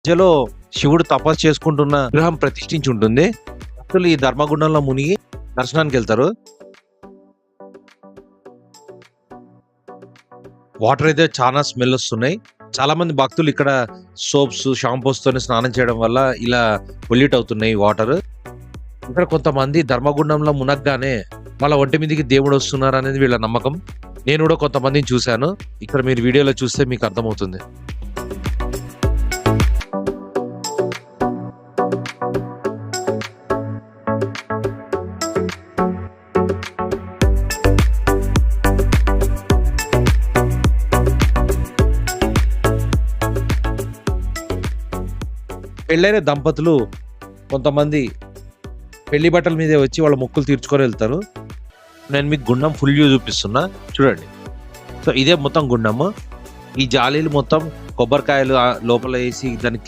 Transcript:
మధ్యలో శివుడు తపస్సు చేసుకుంటున్న విగ్రహం ప్రతిష్ఠించి ఉంటుంది. భక్తులు ఈ ధర్మగుండంలో మునిగి దర్శనానికి వెళ్తారు. వాటర్ అయితే చాలా స్మెల్ వస్తున్నాయి. చాలా మంది భక్తులు ఇక్కడ సోప్స్, షాంపూస్ తోని స్నానం చేయడం వల్ల ఇలా పొల్యూట్ అవుతున్నాయి వాటర్. ఇక్కడ కొంతమంది ధర్మగుండంలో మునగ్గానే వాళ్ళ ఒంటి మీదకి దేవుడు వస్తున్నారు అనేది వీళ్ళ నమ్మకం. నేను కూడా కొంతమందిని చూశాను. ఇక్కడ మీరు వీడియోలో చూస్తే మీకు అర్థమవుతుంది. పెళ్ళైన దంపతులు కొంతమంది పెళ్లి బట్టల మీదే వచ్చి వాళ్ళ మొక్కులు తీర్చుకొని వెళ్తారు. నేను మీకు గుండం ఫుల్ వ్యూ చూపిస్తున్నా చూడండి. సో ఇదే మొత్తం గుండము. ఈ జాలీలు మొత్తం కొబ్బరికాయలు లోపల వేసి దాన్ని